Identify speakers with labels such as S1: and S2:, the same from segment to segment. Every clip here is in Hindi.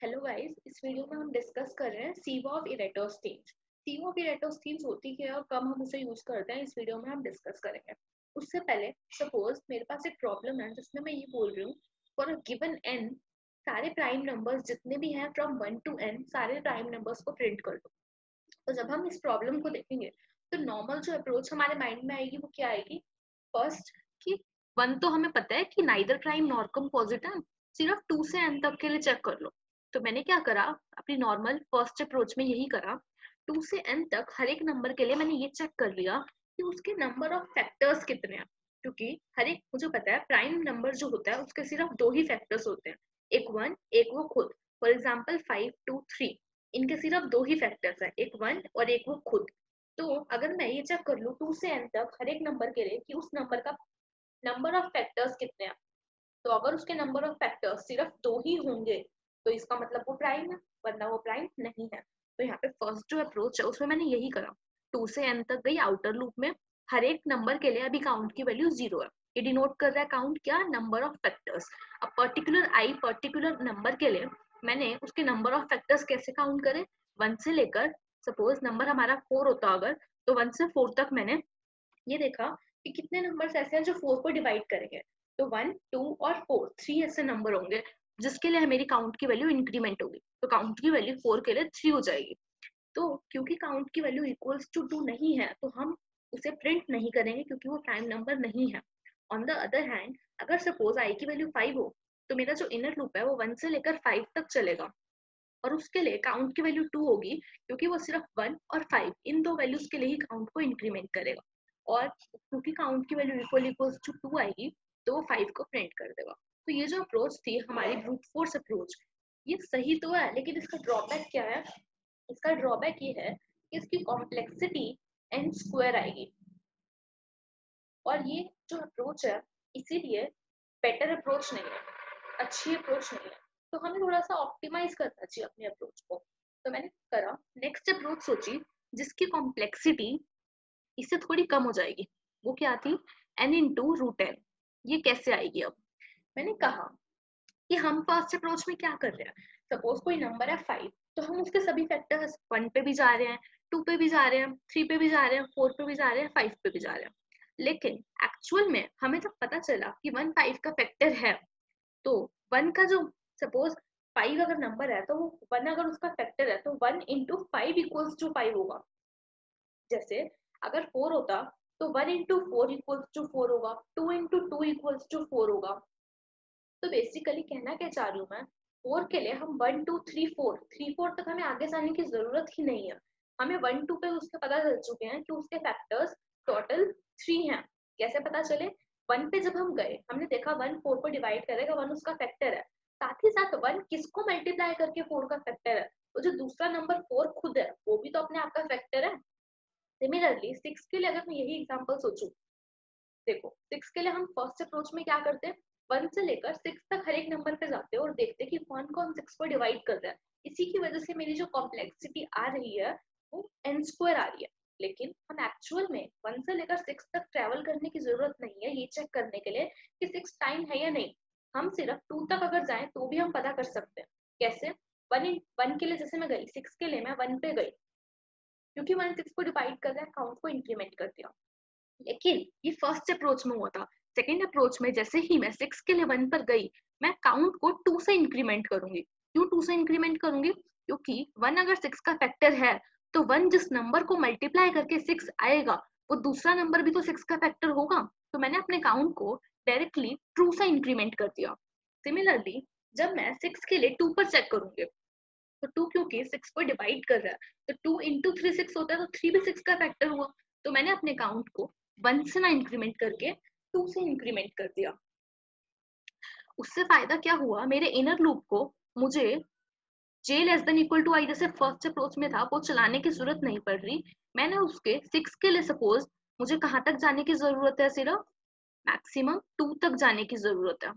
S1: हेलो गाइस, इस वीडियो में हम डिस्कस कर रहे हैं सीवा ऑफ इरेटोस्टीन्स। सीवा ऑफ इरेटोस्टीन्स होती क्या है और कब हम उसे यूज करते हैं, इस वीडियो में हम डिस्कस करेंगे। उससे पहले सपोज मेरे पास एक प्रॉब्लम है जिसमें मैं ये बोल रही हूँ फॉर अ गिवन एन सारे प्राइम नंबर्स जितने भी हैं फ्रॉम 1 to n सारे प्राइम नंबर्स को प्रिंट कर दो। तो जब हम इस प्रॉब्लम को देखेंगे तो नॉर्मल जो अप्रोच हमारे माइंड में आएगी वो क्या आएगी। फर्स्ट कि 1 तो हमें पता है कि नाइदर प्राइम नॉर कंपोजिट है, सिर्फ 2 से n तक के लिए चेक कर लो। तो मैंने क्या करा, अपनी नॉर्मल फर्स्ट अप्रोच में यही करा। 2 से n तक हर एक नंबर के लिए मैंने ये चेक कर लिया कि उसके नंबर ऑफ फैक्टर्स कितने हैं, क्योंकि हर एक मुझे पता है प्राइम नंबर जो होता है उसके सिर्फ दो ही फैक्टर्स होते हैं, एक 1 एक वो खुद। फॉर एग्जाम्पल 5 2 3 इनके सिर्फ दो ही फैक्टर्स हैं, एक 1 और एक वो खुद। तो अगर मैं ये चेक कर लूँ 2 से n तक हर एक नंबर के लिए कि उस नंबर का नंबर ऑफ फैक्टर्स कितने हैं, तो अगर उसके नंबर ऑफ फैक्टर्स सिर्फ दो ही होंगे तो इसका मतलब वो प्राइम है, वरना वो प्राइम नहीं है। तो यहाँ पे फर्स्ट जो अप्रोच है उसमें मैंने यही करा, 2 से n तक गई आउटर लूप में, हर एक नंबर के लिए अभी काउंट की वैल्यू 0 है। ये डिनोट कर रहा है काउंट क्या, नंबर ऑफ फैक्टर्स। अब पर्टिकुलर नंबर के लिए मैंने उसके नंबर ऑफ फैक्टर्स कैसे काउंट करे, 1 से लेकर, सपोज नंबर हमारा 4 होता अगर, तो 1 से 4 तक मैंने ये देखा कि कितने नंबर्स ऐसे हैं जो 4 को डिवाइड करेंगे। तो 1 2 और 4 3 ऐसे नंबर होंगे जिसके लिए मेरी काउंट की वैल्यू इंक्रीमेंट होगी, तो काउंट की वैल्यू 4 के लिए 3 हो जाएगी। तो क्योंकि काउंट की वैल्यू इक्वल्स टू 2 नहीं है तो हम उसे प्रिंट नहीं करेंगे क्योंकि वो प्राइम नंबर नहीं है। ऑन द अदर हैंड अगर सपोज आई की वैल्यू 5 हो तो मेरा जो इनर लूप है वो 1 से लेकर 5 तक चलेगा और उसके लिए काउंट की वैल्यू 2 होगी, क्योंकि वो सिर्फ 1 और 5 इन दो वैल्यूज के लिए ही काउंट को इंक्रीमेंट करेगा। और क्योंकि काउंट की वैल्यू इक्वल टू 2 आएगी तो वो 5 को प्रिंट कर देगा। तो ये जो अप्रोच थी हमारी ब्रूट फोर्स अप्रोच, ये सही तो है लेकिन इसका ड्रॉबैक क्या है। इसका ड्रॉबैक ये है कि इसकी कॉम्प्लेक्सिटी n स्क्वायर आएगी, और ये जो अप्रोच है इसीलिए बेटर अप्रोच नहीं है, अच्छी अप्रोच नहीं है। तो हमें थोड़ा सा ऑप्टिमाइज करना चाहिए अपने अप्रोच को। तो मैंने करा नेक्स्ट अप्रोच सोची जिसकी कॉम्प्लेक्सिटी इससे थोड़ी कम हो जाएगी। वो क्या थी, n इंटू रूट एन। ये कैसे आएगी, अब मैंने कहा कि हम फर्स्ट अप्रोच में क्या कर रहे हैं, सपोज कोई नंबर है 5 तो हम उसके सभी फैक्टर्स 1 पे भी जा रहे हैं, 2 पे भी जा रहे हैं, 3 पे भी जा रहे हैं, 4 पे भी जा रहे हैं, 5 पे भी जा रहे हैं। लेकिन एक्चुअल में हमें जब पता चला कि 1 5 का फैक्टर है, तो 1 का जो सपोज 5 अगर नंबर है तो वो 1 अगर उसका फैक्टर है तो 1 इंटू 5 इक्वल्स टू 5 होगा। जैसे अगर 4 होता तो 1 इंटू 4 इक्वल्स टू 4 होगा, 2 इंटू 2 इक्वल्स टू 4 होगा। तो बेसिकली कहना क्या चाह रही हूँ मैं, 4 के लिए हम 1 2 3 4 3 4 तक हमें आगे जाने की जरूरत ही नहीं है। हमें 1 2 पे उसके पता चल चुके हैं कि उसके फैक्टर्स टोटल 3 हैं। कैसे पता चले, 1 पे जब हम गए हमने देखा 1 4 को डिवाइड करेगा, 1 उसका फैक्टर है, साथ ही साथ 1 किसको मल्टीप्लाई करके 4 का फैक्टर है, वो जो दूसरा नंबर 4 खुद है वो भी तो अपने आप का फैक्टर है। सिमिलरली 6 के लिए अगर मैं यही एग्जांपल सोचूं, देखो 6 के लिए हम फर्स्ट अप्रोच में क्या करते हैं, 1 से लेकर 6 तक हर एक नंबर पे जाते हैं और देखते हैं कि कौन कौन 6 को डिवाइड कर रहा है। इसी की वजह से मेरी जो कॉम्प्लेक्सिटी आ रही है वो n स्क्वायर आ रही है। लेकिन हम एक्चुअल में 1 से लेकर 6 तक ट्रेवल करने की जरूरत नहीं है ये चेक करने के लिए कि 6 टाइम है या नहीं। हम सिर्फ 2 तक अगर जाएं तो भी हम पता कर सकते हैं। कैसे, 1 के लिए जैसे मैं गई 6 के लिए मैं 1 पे गई, क्योंकि 1 6 को डिवाइड कर रहा है, काउंट को इंक्रीमेंट कर दिया। लेकिन ये फर्स्ट अप्रोच में हुआ था। सेकेंड अप्रोच में जैसे ही मैं 6 के लिए 1 पर गई, मैं काउंट को 2 से इंक्रीमेंट करूंगी। क्यों 2 से इंक्रीमेंट करूंगी, क्योंकि 1 अगर 6 का फैक्टर है तो 1 जिस नंबर को मल्टीप्लाई करके 6 आएगा वो दूसरा नंबर भी तो 6 का फैक्टर होगा। तो मैंने अपने काउंट को डायरेक्टली 2 से इंक्रीमेंट कर दिया। सिमिलरली जब मैं 6 के लिए 2 पर चेक करूंगी तो 2 क्योंकि 6 को डिवाइड कर रहा है तो 2 इंटू 3 6 होता है, तो 3 भी 6 का फैक्टर हुआ। तो मैंने अपने काउंट को 1 से ना इंक्रीमेंट करके 2 से इंक्रीमेंट कर दिया। उससे फायदा क्या हुआ, मेरे इनर लूप को मुझे j less than equal to I जैसे फर्स्ट अप्रोच में था वो चलाने की जरूरत नहीं पड़ रही। मैंने उसके 6 के लिए सपोज मुझे कहाँ तक जाने की जरूरत है, सिर्फ मैक्सिमम 2 तक जाने की जरूरत है,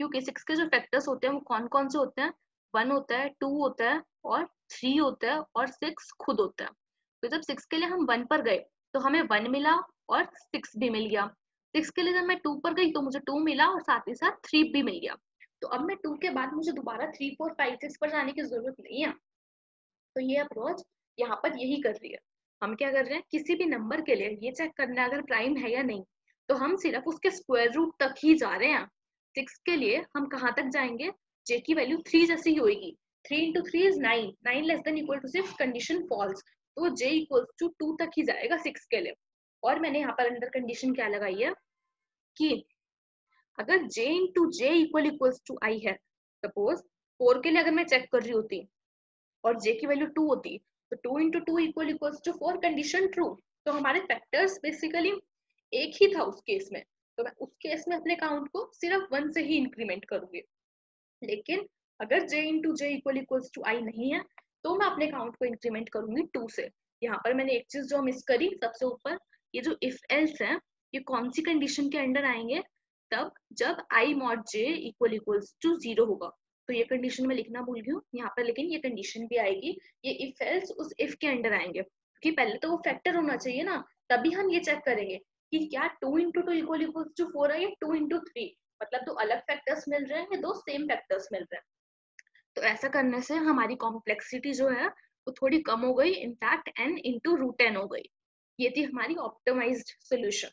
S1: क्योंकि 6 के जो फैक्टर्स होते हैं वो कौन कौन से होते हैं, 1 होता है, 2 होता है और 3 होता है और 6 खुद होता है। तो जब 6 के लिए हम 1 पर गए तो हमें 1 मिला और 6 भी मिल गया। 6 के लिए जब मैं 2 पर गई तो मुझे 2 मिला और साथ ही साथ 3 भी मिल गया। तो अब मैं 2 के बाद मुझे दोबारा 3, 4, 5, 6 पर जाने की जरूरत नहीं है। तो ये अप्रोच यहाँ पर यही कर रही है। हम क्या कर रहे हैं, किसी भी नंबर के लिए ये चेक करना है अगर प्राइम है या नहीं, तो हम सिर्फ उसके स्क्वायर रूट तक ही जा रहे हैं। 6 के लिए हम कहाँ तक जाएंगे, j की वैल्यू 3 जैसी ही होगी। 3 into 3 is 9, 9 less than equal to 6, condition false, तो j इक्वल्स टू 2 तक ही जाएगा 6 के लिए। और मैंने यहाँ पर अंडर कंडीशन क्या लगाई है कि अगर j into j equals to i है, सपोज 4 के लिए अगर मैं चेक कर रही होती और j की वैल्यू 2 होती, तो 2 into 2 equals to 4, condition true. तो हमारे फैक्टर्स बेसिकली एक ही था उस केस में, तो मैं उस केस में अपने काउंट को सिर्फ 1 से ही इंक्रीमेंट करूंगी। लेकिन अगर j into j equals to i नहीं है, तो मैं अपने काउंट को इंक्रीमेंट करूंगी 2 से। यहाँ पर मैंने एक चीज जो मिस करी सबसे ऊपर, ये जो इफ एल्स है, ये कौन सी कंडीशन के अंडर आएंगे, तब जब i mod j equals to 0 होगा। तो ये कंडीशन मैं लिखना भूल गई हूँ यहाँ पर, लेकिन ये कंडीशन भी आएगी। ये इफ एल्स उस इफ के अंडर आएंगे, क्योंकि पहले तो वो फैक्टर होना चाहिए ना, तभी हम ये चेक करेंगे कि क्या 2 into 2 इक्वल्स टू 4 है या 2 into 3, मतलब दो अलग फैक्टर्स मिल रहे हैं या दो सेम फैक्टर्स मिल रहे हैं। तो ऐसा करने से हमारी कॉम्प्लेक्सिटी जो है वो थोड़ी कम हो गई, in fact n into root N हो गई। ये थी हमारी ऑप्टिमाइज्ड सोल्यूशन।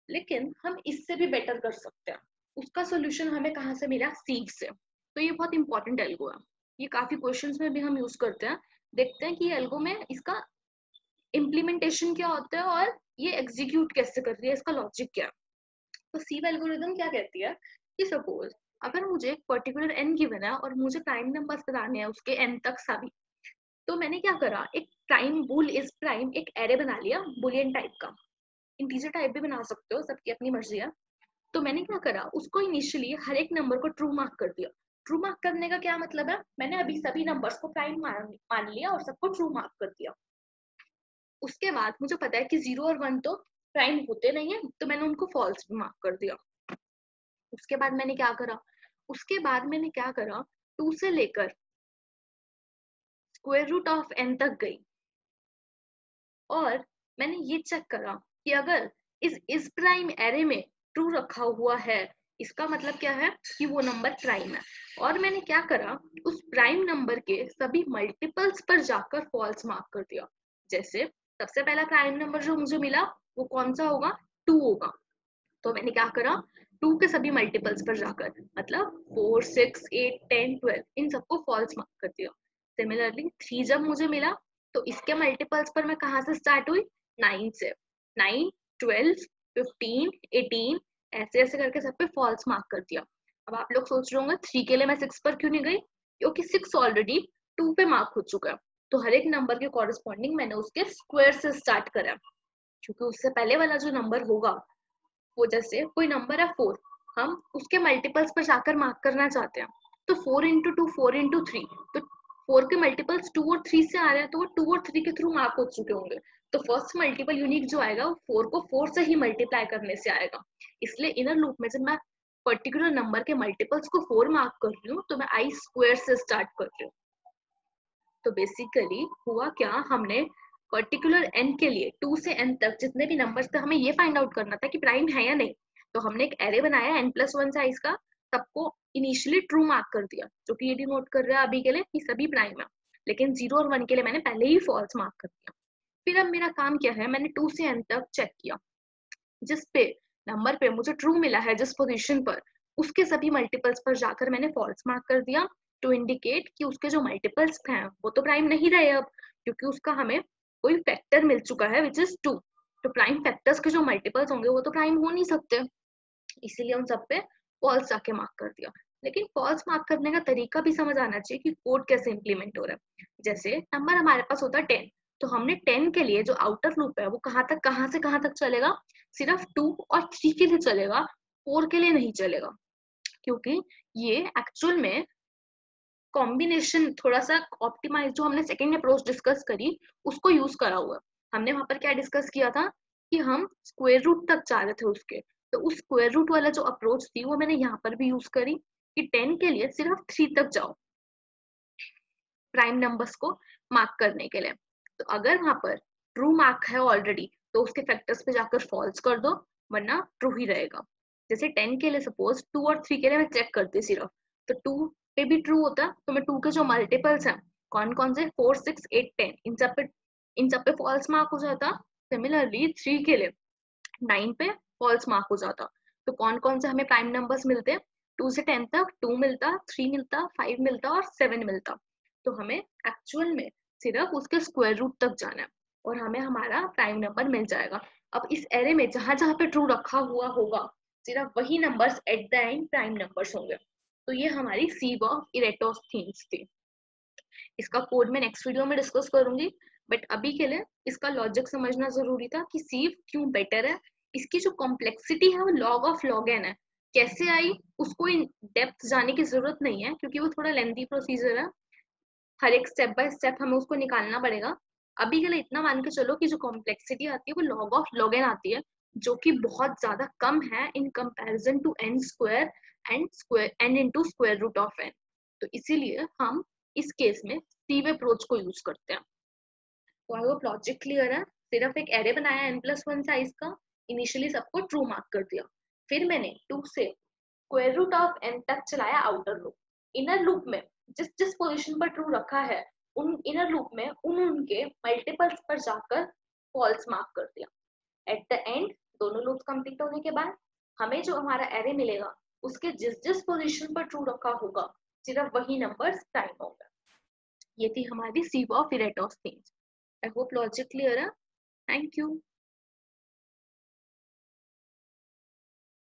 S1: लेकिन हम इससे भी बेटर कर सकते हैं। उसका सोल्यूशन हमें कहाँ से मिला, सीव से। तो ये बहुत इंपॉर्टेंट एल्गो है, ये काफी क्वेश्चंस में भी हम यूज करते हैं। देखते हैं कि ये एल्गो में इसका इम्प्लीमेंटेशन क्या होता है और ये एग्जीक्यूट कैसे कर रही है, इसका लॉजिक क्या है। तो सीव एल्गोरिथम क्या कहती है कि सपोज अगर मुझे एक पर्टिकुलर n गिवन है और मुझे प्राइम नंबर्स बताने हैं उसके n तक सभी, तो मैंने क्या करा, एक प्राइम बुल इज प्राइम एक एरे बना लिया बुलियन टाइप का। इंटीजर टाइप भी बना सकते हो, सबकी अपनी मर्जी है। तो मैंने क्या करा, उसको इनिशियली हर एक नंबर को ट्रू मार्क कर दिया। ट्रू मार्क करने का क्या मतलब है, मैंने अभी सभी नंबर्स को प्राइम मान लिया और सबको ट्रू मार्क कर दिया। उसके बाद मुझे पता है कि 0 और 1 तो प्राइम होते नहीं है, तो मैंने उनको फॉल्स मार्क कर दिया। उसके बाद मैंने क्या करा, उसके बाद मैंने क्या करा, 2 से लेकर स्क्वायर रूट ऑफ n तक गई और मैंने ये चेक करा कि अगर इस प्राइम एरे में ट्रू रखा हुआ है, इसका मतलब क्या है कि वो नंबर प्राइम है। और मैंने क्या करा, उस प्राइम नंबर के सभी मल्टीपल्स पर जाकर फॉल्स मार्क कर दिया। जैसे सबसे पहला प्राइम नंबर जो मुझे मिला वो कौन सा होगा, 2 होगा। तो मैंने क्या करा, 2 के सभी मल्टीपल्स पर जाकर, मतलब 4, 6, 8, 10, 12 इन सबको फॉल्स मार्क कर दिया। सिमिलरली 3 जब मुझे मिला, तो इसके मल्टीपल्स पर मैं कहाँ से स्टार्ट हुई, 9 से। 9, 12, 15, 18 ऐसे ऐसे करके सब पे फॉल्स मार्क कर दिया। अब आप लोग सोच रहे होंगे 3 के लिए मैं 6 पर क्यों नहीं गई, क्योंकि 6 ऑलरेडी 2 पे मार्क हो चुका है। तो हर एक नंबर के कॉरेस्पॉन्डिंग मैंने उसके स्क्वायर से स्टार्ट करा, क्योंकि उससे पहले वाला जो नंबर होगा, वो जैसे कोई नंबर है 4, हम उसके मल्टीपल्स पर जाकर मार्क करना चाहते हैं। तो 4 into 2, 4 into 3, तो 4 के मल्टीपल्स 2 और 3 से आ रहे हैं, तो वो 2 और 3 के थ्रू मार्क हो चुके होंगे। तो फर्स्ट मल्टीपल यूनिक जो आएगा वो 4 को 4 से ही मल्टीप्लाई करने से आएगा। इसलिए इनर लूप में जब मैं पर्टिकुलर नंबर के मल्टीपल्स को 4 मार्क कर रही हूँ, तो मैं आई स्क्वायर से स्टार्ट कर रही हूँ। तो बेसिकली हुआ क्या, हमने पर्टिकुलर n के लिए 2 से n तक जितने भी नंबर्स थे, हमें ये फाइंड आउट करना था कि प्राइम है या नहीं। तो हमने एक एरे बनाया n+1 साइज का, सबको इनिशियली ट्रू मार्क कर दिया, जो कि ये डिनोट कर रहा है अभी के लिए कि सभी प्राइम है। लेकिन 0 और 1 के लिए मैंने पहले ही फॉल्स मार्क कर दिया। फिर अब मेरा काम क्या है, मैंने 2 से n तक चेक किया, जिस पे नंबर पे मुझे ट्रू मिला है जिस पोजीशन पर, उसके सभी मल्टीपल्स पर जाकर मैंने फॉल्स मार्क कर दिया, टू इंडिकेट कि उसके जो मल्टीपल्स हैं वो तो प्राइम नहीं रहे अब, क्योंकि उसका हमें कोई फैक्टर मिल चुका है विच इज 2। तो प्राइम फैक्टर्स के जो मल्टीपल्स होंगे वो तो प्राइम हो नहीं सकते, इसीलिए उन सब पे फॉल्स जाके मार्क कर दिया। लेकिन फॉल्स मार्क करने का तरीका भी समझ आना चाहिए कि कोड कैसे इंप्लीमेंट हो रहा है। जैसे नंबर हमारे पास होता है 10, तो हमने 10 के लिए जो आउटर लूप है वो कहाँ से कहाँ तक चलेगा, सिर्फ 2 और 3 के लिए चलेगा, 4 के लिए नहीं चलेगा, क्योंकि ये एक्चुअल में कॉम्बिनेशन थोड़ा सा ऑप्टिमाइज, जो हमने सेकेंड अप्रोच डिस्कस करी उसको यूज करा हुआ। हमने वहां पर क्या डिस्कस किया था कि हम स्क्वायर रूट तक जा रहे थे उसके, तो उस स्क्वायर रूट वाला जो अप्रोच थी वो मैंने यहाँ पर भी यूज करी कि 10 के लिए सिर्फ 3 तक जाओ प्राइम नंबर्स को मार्क करने के लिए। तो अगर वहां पर ट्रू मार्क है ऑलरेडी, तो उसके फैक्टर्स पे जाकर फॉल्स कर दो, वरना ट्रू ही रहेगा। जैसे 10 के लिए सपोज 2 और 3 के लिए मैं चेक करती सिर्फ, तो 2 पे भी ट्रू होता है, तो मैं 2 के जो मल्टीपल्स हैं कौन कौन से 4, 6, 8, 10 इन सब पे फॉल्स मार्क हो जाता। सिमिलरली 3 के लिए 9 पे फॉल्स मार्क हो जाता। तो कौन कौन से हमें प्राइम नंबर्स मिलते हैं, 2 से 10 तक 2 मिलता, 3 मिलता, 5 मिलता और 7 मिलता। तो हमें एक्चुअल में सिर्फ उसके स्क्वायर रूट तक जाना है और हमें हमारा प्राइम नंबर मिल जाएगा। अब इस एरे में जहां जहां पे ट्रू रखा हुआ होगा सिर्फ वही numbers at the end prime numbers होंगे। तो ये हमारी सीव ऑफ इरेटोस्थीन्स थी। इसका कोड मैं नेक्स्ट वीडियो में डिस्कस करूंगी, बट अभी के लिए इसका लॉजिक समझना जरूरी था कि सीव क्यों बेटर है। इसकी जो कॉम्प्लेक्सिटी है वो लॉग ऑफ लॉग एन है। कैसे आई उसको इन डेप्थ जाने की जरूरत नहीं है क्योंकि वो थोड़ा लेंथी प्रोसीजर है, हर एक स्टेप बाय स्टेप हमें उसको निकालना पड़ेगा। अभी के लिए इतना मान के चलो कि जो कॉम्प्लेक्सिटी आती है वो लॉग ऑफ लॉग एन आती है, जो कि बहुत ज्यादा कम है in comparison to N square and square N into square root of N. तो इसीलिए हम इस केस में सीव अप्रोच को यूज करते हैं। तो आई होप लॉजिक क्लियर है। सिर्फ एक एरे बनाया n+1 साइज का, इनिशियली सबको ट्रू मार्क कर दिया, फिर मैंने 2 से स्क्वायर रूट ऑफ n तक चलाया आउटर लूप। इनर लूप में जिस जिस पोजीशन पर ट्रू रखा है उन इनर लूप में उनके मल्टीपल्स पर जाकर फॉल्स मार्क कर दिया। एट द एंड दोनों लूप कंप्लीट होने के बाद हमें जो हमारा एरे मिलेगा उसके जिस जिस पोजीशन पर ट्रू रखा होगा सिर्फ वही नंबर्स प्राइम होगा। ये थी हमारी sieve of Eratosthenes. I hope logic clear है। Thank you.